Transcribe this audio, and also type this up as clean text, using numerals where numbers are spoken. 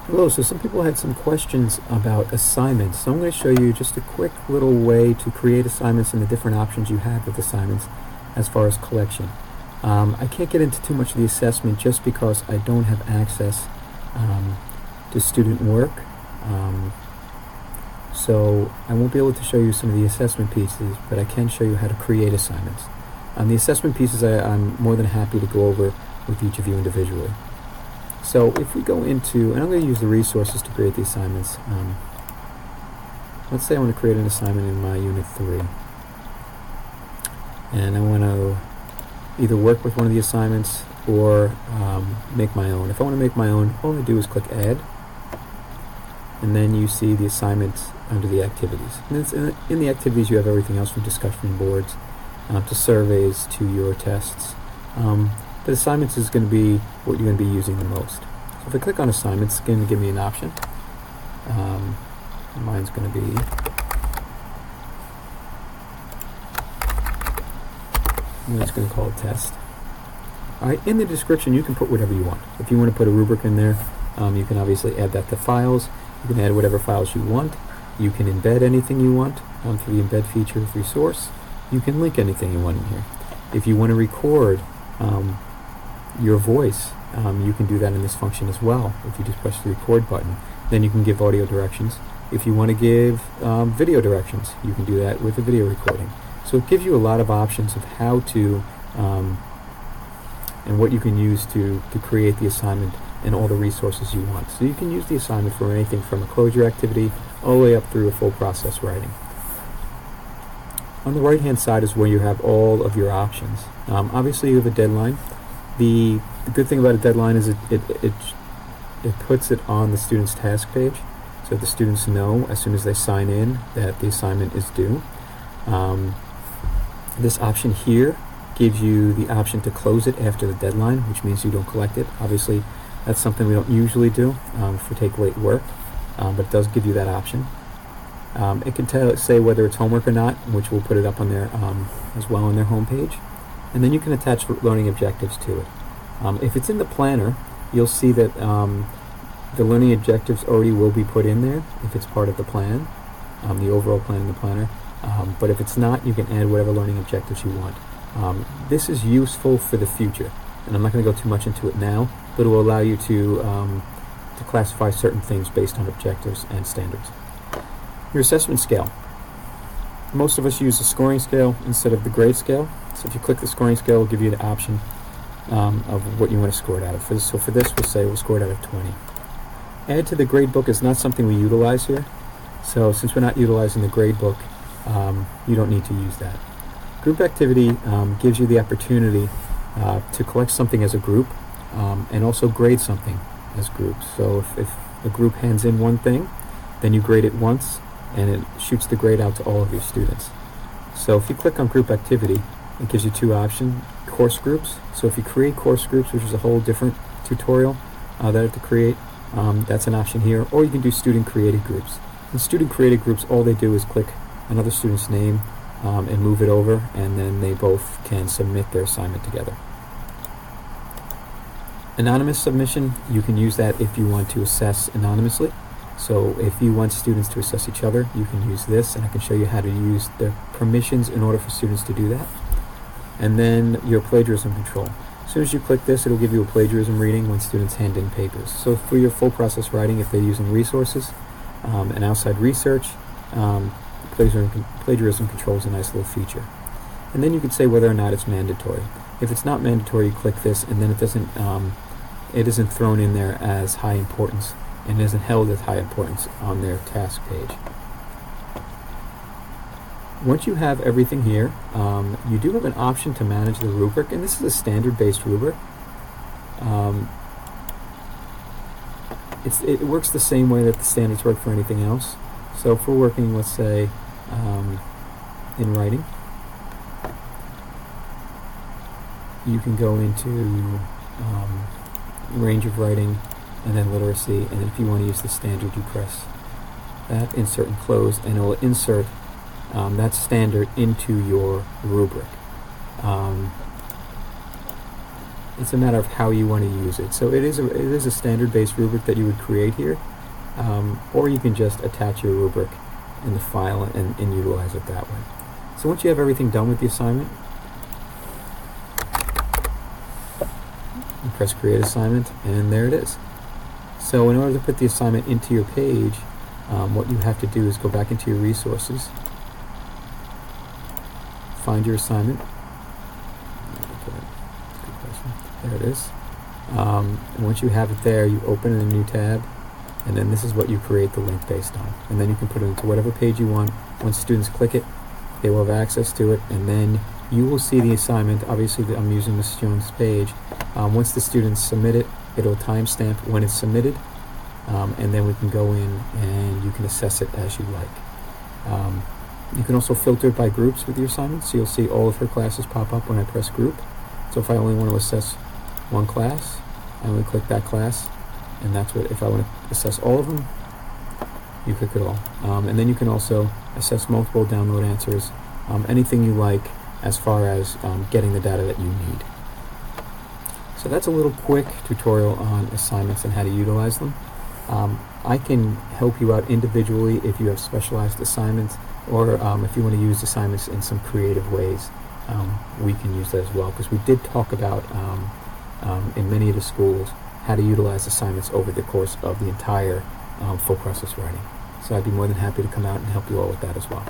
Hello, so some people had some questions about assignments. So I'm going to show you just a quick little way to create assignments and the different options you have with assignments as far as collection. I can't get into too much of the assessment just because I don't have access to student work. So I won't be able to show you some of the assessment pieces, but I can show you how to create assignments. The assessment pieces I'm more than happy to go over with each of you individually. So if we go into, and I'm going to use the resources to create the assignments. Let's say I want to create an assignment in my Unit 3. And I want to either work with one of the assignments or make my own. If I want to make my own, all I do is click Add. And then you see the assignments under the activities. And in the activities you have everything else from discussion boards to surveys to your tests. But assignments is going to be what you're going to be using the most. So if I click on assignments, it's going to give me an option. Mine's going to be I'm just going to call it test. Alright, in the description you can put whatever you want. If you want to put a rubric in there, you can obviously add that to files. You can add whatever files you want. You can embed anything you want through the embed feature of resource. You can link anything you want in here. If you want to record your voice, you can do that in this function as well. If you just press the record button, then you can give audio directions. If you want to give video directions, you can do that with a video recording. So it gives you a lot of options of how to and what you can use to create the assignment and all the resources you want. So you can use the assignment for anything from a closure activity all the way up through a full process writing. On the right hand side is where you have all of your options. Obviously you have a deadline. The good thing about a deadline is it puts it on the student's task page, so the students know as soon as they sign in that the assignment is due. This option here gives you the option to close it after the deadline, which means you don't collect it. Obviously that's something we don't usually do if we take late work, but it does give you that option. It can say whether it's homework or not, which we'll put it up on there as well on their home page. And then you can attach learning objectives to it. If it's in the planner, you'll see that the learning objectives already will be put in there if it's part of the plan, the overall plan in the planner. But if it's not, you can add whatever learning objectives you want. This is useful for the future, and I'm not going to go too much into it now, but it will allow you to classify certain things based on objectives and standards. Your assessment scale. Most of us use the scoring scale instead of the grade scale. So if you click the scoring scale, it'll give you the option of what you want to score it out of. So for this, we'll say we'll score it out of 20. Add to the grade book is not something we utilize here. So since we're not utilizing the grade book, you don't need to use that. Group activity gives you the opportunity to collect something as a group and also grade something as groups. So if a group hands in one thing, then you grade it once and it shoots the grade out to all of your students. So if you click on group activity, it gives you two options. Course groups. So if you create course groups, which is a whole different tutorial that I have to create, that's an option here. Or you can do student created groups. In student created groups, all they do is click another student's name and move it over, and then they both can submit their assignment together. Anonymous submission, you can use that if you want to assess anonymously. So if you want students to assess each other, you can use this, and I can show you how to use the permissions in order for students to do that. And then your plagiarism control. As soon as you click this, it'll give you a plagiarism reading when students hand in papers. So for your full process writing, if they're using resources and outside research, plagiarism control is a nice little feature. And then you can say whether or not it's mandatory. If it's not mandatory, you click this, and then it isn't thrown in there as high importance and isn't held as high importance on their task page. Once you have everything here, you do have an option to manage the rubric, and this is a standard-based rubric. It works the same way that the standards work for anything else. So if we're working, let's say, in writing, you can go into range of writing and then literacy, and then if you want to use the standard, you press that, insert and close, and it will insert that standard into your rubric. It's a matter of how you want to use it. So it is a standard-based rubric that you would create here, or you can just attach your rubric in the file and utilize it that way. So once you have everything done with the assignment, you press Create Assignment, and there it is. So in order to put the assignment into your page, what you have to do is go back into your resources, find your assignment. There it is. And once you have it there, you open in a new tab, and then this is what you create the link based on. And then you can put it into whatever page you want. Once students click it, they will have access to it, and then you will see the assignment. Obviously, I'm using Mrs. Jones' page. Once the students submit it, it'll timestamp when it's submitted, and then we can go in and you can assess it as you like. You can also filter it by groups with your assignments, so you'll see all of her classes pop up when I press group. So if I only want to assess one class, I only click that class, and that's what, if I want to assess all of them, you click it all. And then you can also assess multiple download answers, anything you like as far as getting the data that you need. So that's a little quick tutorial on assignments and how to utilize them. I can help you out individually if you have specialized assignments, or if you want to use assignments in some creative ways. We can use that as well, because we did talk about in many of the schools how to utilize assignments over the course of the entire full process writing. So I'd be more than happy to come out and help you all with that as well.